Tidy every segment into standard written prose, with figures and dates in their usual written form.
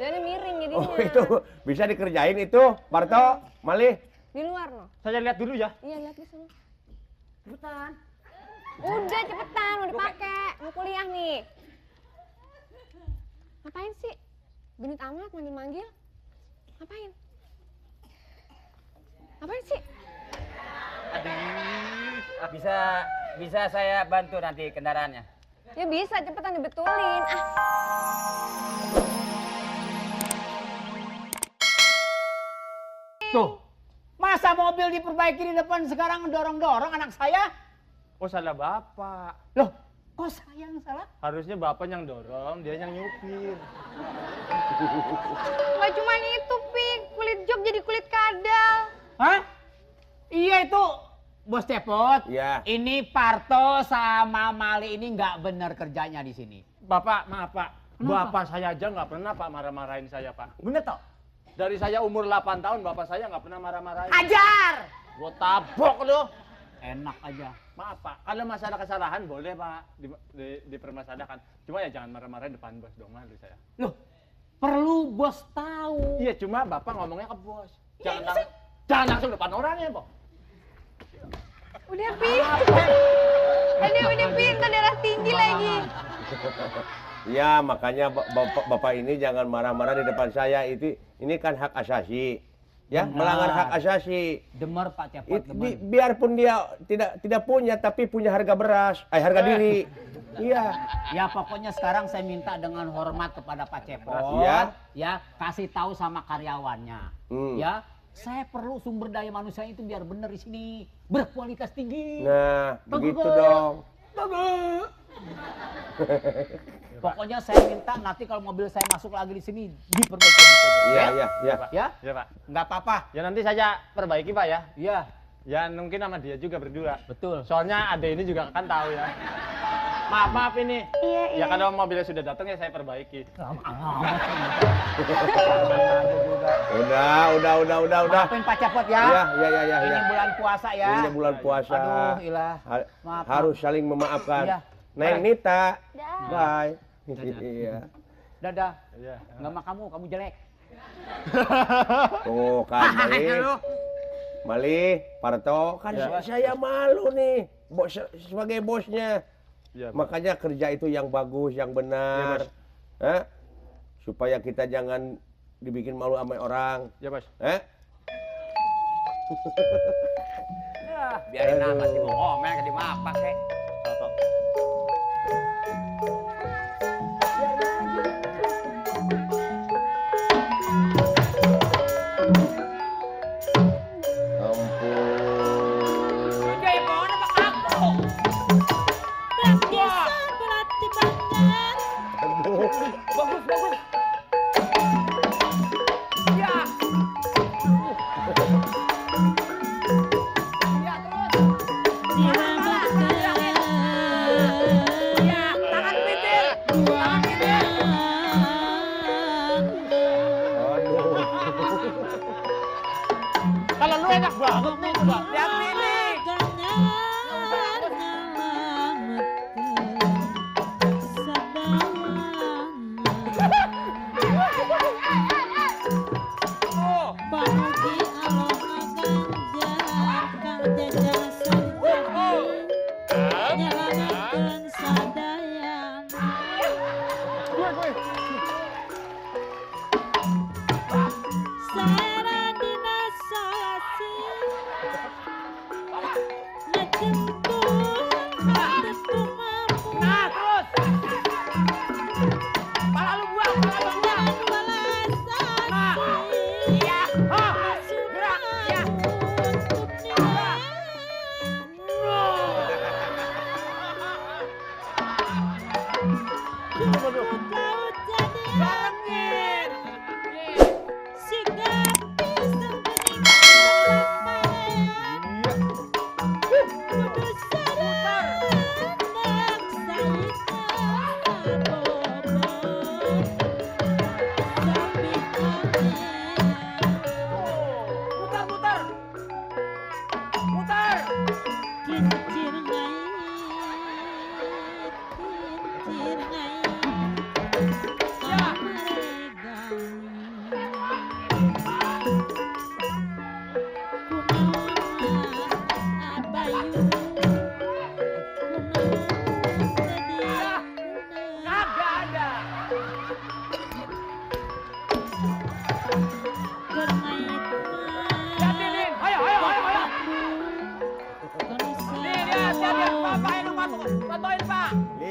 Jadi miring jadinya. Oh itu bisa dikerjain itu, Parto, Malih. Di luar no. Saya lihat dulu ya. Iya lihat di sana. Cepetan. Udah cepetan, mau dipakai, mau kuliah nih. Ngapain sih? Genit amat manggil-manggil. Ngapain? Ngapain sih? Bisa saya bantu nanti kendaraannya. Ya bisa, cepetan dibetulin. Ah. Tuh, masa mobil diperbaiki di depan sekarang dorong-dorong anak saya? Oh salah bapak. Loh, kok saya yang salah? Harusnya bapak yang dorong, dia yang nyupir. Gak cuma itu, Pik. Kulit jok jadi kulit kadal. Hah? Iya itu, Bos Cepot. Iya. Ini Parto sama Mali ini nggak benar kerjanya di sini. Bapak, maaf pak. Kenapa? Bapak saya aja nggak pernah pak marah-marahin saya pak. Bener toh? Dari saya umur 8 tahun, bapak saya nggak pernah marah-marahin. Ajar! Gua tabok lu. Enak aja. Maaf pak, kalau masalah kesalahan boleh pak dipermasalahkan. Cuma ya jangan marah-marahin depan bos dong, malu saya. Loh, perlu bos tahu. Iya, cuma bapak ngomongnya ke bos. Jangan langsung depan orangnya, Bos. Udah, Pik. Udah pintar, darah tinggi lagi. Ya makanya bapak ini jangan marah-marah di depan saya. Ini kan hak asasi. Ya, Benar. melanggar hak asasi. Demer Pak Cepot, demer. Biarpun dia tidak punya tapi punya harga beras, harga diri. Iya. Ya pokoknya sekarang saya minta dengan hormat kepada Pak Cepot. Iya. Ya, kasih tahu sama karyawannya. Ya, saya perlu sumber daya manusia itu biar benar di sini, berkualitas tinggi. Nah, begitu dong. Pokoknya saya minta nanti kalau mobil saya masuk lagi di sini diperbaiki. Iya. Ya? Iya, Pak. Nggak apa-apa. Ya nanti saya perbaiki, Pak ya. Iya, Ya mungkin sama dia juga berdua. betul. Soalnya ade ini juga kan tahu ya. Maaf ini. Iya. Ya kalau mobilnya sudah datang ya saya perbaiki. Udah. Maafin Pak Cepot ya. Iya. Ini bulan puasa ya. Ini bulan puasa. Aduh, ilah. Maaf. Harus saling memaafkan. Iya. Neng Nita. Dah. Bye. Iya. Dadah. Iya. Nggak sama kamu jelek. Tuh kan Mali, Parto, kan Ya. saya malu nih sebagai bosnya. Iya, Pak. Makanya kerja itu yang bagus, yang benar. Iya, Supaya kita jangan dibikin malu sama orang. Ya, Bos. Biarin apa sih mau ngomel ke di apa kek. Toto. Ampun. Jaya pohon apa kamu? Bagus. Ya. Ya terus.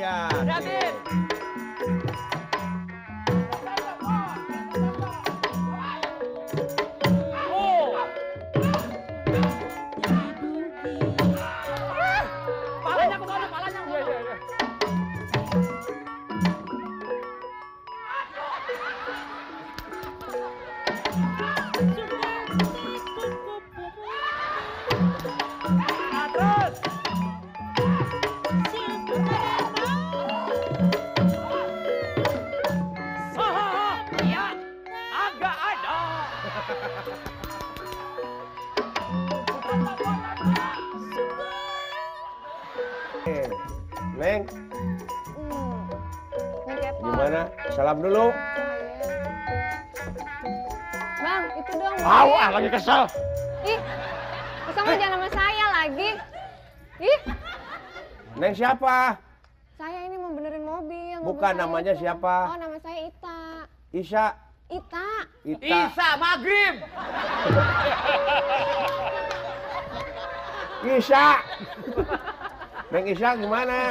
ya. David. Oh. Palanya ke sana, palanya. Iya, iya, iya. Nah, terus. Iya, agak ada. Neng, Neng kepo. gimana? Salam dulu. Bang, itu dong. Tahu mobil. ah lagi kesel. Ih, sama jangan sama saya lagi. Ih, Neng siapa? saya ini mau benerin mobil. mobil Bukan, saya namanya itu. siapa? Oh, nama saya Ita. Isya. Ita. Ita. Isa Maghrib. Isya. Neng Isya gimana?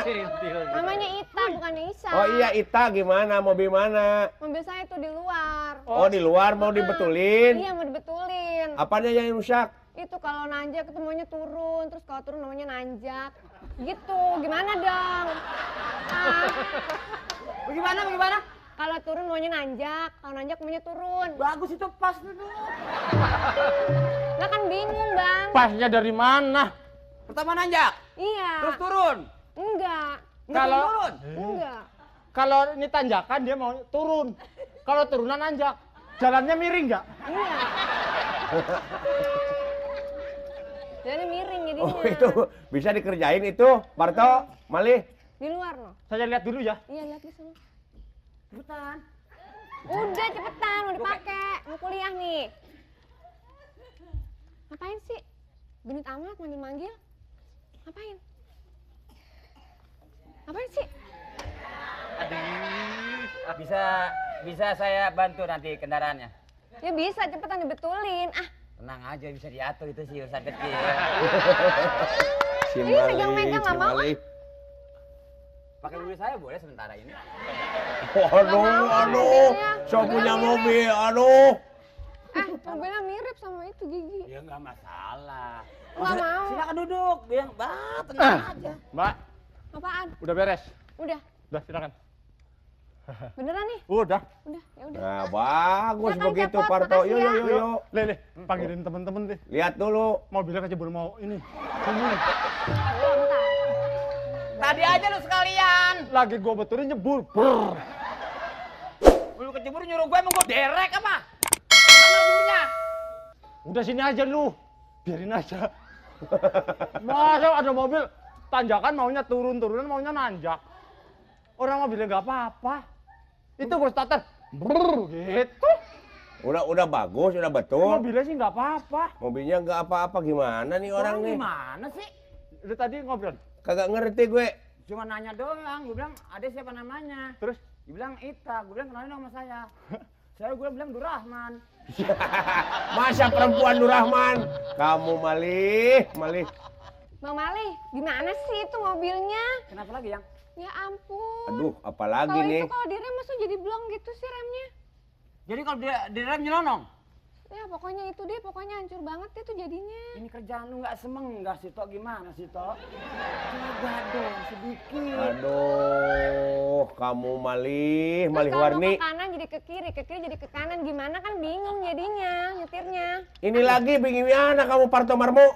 Namanya Ita, bukan Isa. Oh iya Ita gimana? Mobil mana? Mobil saya itu di luar. Oh di luar mau dibetulin? Iya, mau dibetulin. Apanya yang rusak? Itu kalau nanjak itu maunya turun, terus kalau turun namanya nanjak. Gitu, gimana dong? Ah, Bagaimana? kalau turun maunya nanjak, kalau nanjak maunya turun. Bagus itu pas dulu. Lah kan bingung, Bang. Pasnya dari mana? Pertama nanjak, Iya. terus turun. Enggak. Kalau- turun. Enggak. Kalau ini tanjakan dia mau turun. Kalau turunan nanjak. Jalannya miring nggak? Iya. Jadi miring jadinya. Oh itu bisa dikerjain itu, Parto, Malih. Di luar loh. Saya lihat dulu ya. Iya, lihat di sana. Cepetan. Udah cepetan, mau dipakai. Mau kuliah nih. Ngapain sih? Genit amat manggil-manggil. Ngapain? Ngapain sih? Bisa saya bantu nanti kendaraannya. Ya bisa, cepetan dibetulin. Ah, Tenang aja, bisa diatur itu sih urusan kecil. Si Ini megang-megang nggak mau, Malih. Pakai mobil saya boleh sementara ini. Aduh, aduh, so punya mobil, aduh. mobilnya mirip sama itu Gigi. Ya nggak masalah. Nggak mau. Silakan duduk. Bilang, tenang aja. Mbak, Apaan? udah beres. Udah. Udah silakan. Beneran nih? Udah. Udah, ya udah. Nah, bagus Silakan, begitu, Cepot. Parto. Makasih Yuk, ya. yuk, yuk, yuk. Lele, panggilin temen-temen deh. Lihat dulu. Mobilnya kecebur mau ini. Sini. Bentar. Tadi aja lu sekalian. Lagi gua betulin nyebur. Brrr. Lu kecebur nyuruh gue emang gue derek apa? Mana mobilnya? Udah sini aja lu. Biarin aja. Masa ada mobil tanjakan maunya turun-turunan maunya nanjak. Orang mobilnya nggak apa-apa. Itu gue starter. Brrr, gitu. Udah bagus, udah betul. Mobilnya sih nggak apa-apa. Mobilnya nggak apa-apa, gimana nih orang nih? Gimana sih? Udah tadi ngobrol. Kagak ngerti gue. Cuma nanya doang. Gue bilang, ada siapa namanya? Terus Dia bilang Ita. Gue bilang kenalin sama saya. Gue bilang Durrahman. Masa perempuan Nurrahman? Kamu Malih. Bang Mali, gimana sih itu mobilnya? Kenapa lagi yang? Ya ampun. Aduh, apalagi Kalau nih? itu kalau direm masa jadi blong gitu sih remnya? Jadi kalau dia direm nyelonong? Ya pokoknya itu deh, pokoknya hancur banget itu jadinya. Ini kerjaan lu nggak semenggah sih Tok, gimana sih Tok? Coba dong sedikit. Aduh, kamu Malih Terus kalau Warni. ke kanan jadi ke kiri jadi ke kanan, gimana kan bingung jadinya nyetirnya. Ini lagi bagaimana kamu Parto Marmo?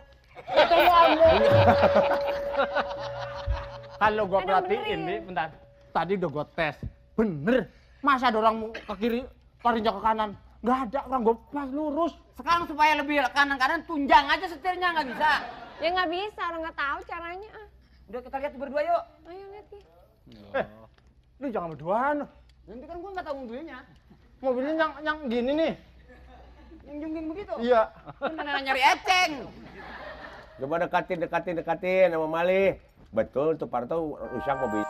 kalau gua Aduh, perhatiin benerin. nih, bentar. Tadi udah gua tes. Bener. Masa ada orang mau ke kiri, larinya ke kanan? Nggak ada, orang gua pas lurus. Sekarang supaya lebih kanan-kanan tunjang aja setirnya, nggak bisa. Ya nggak bisa, orang nggak tahu caranya. Ah, Udah kita lihat berdua yuk. ayo lihat nih. Lu jangan berduaan. Nanti kan gua nggak tahu mobilnya. Mobilnya yang gini nih. Yang jungging begitu. Iya. Lu mana nyari eceng. Coba dekatin sama Malih. Betul tuh Parto rusak mobil.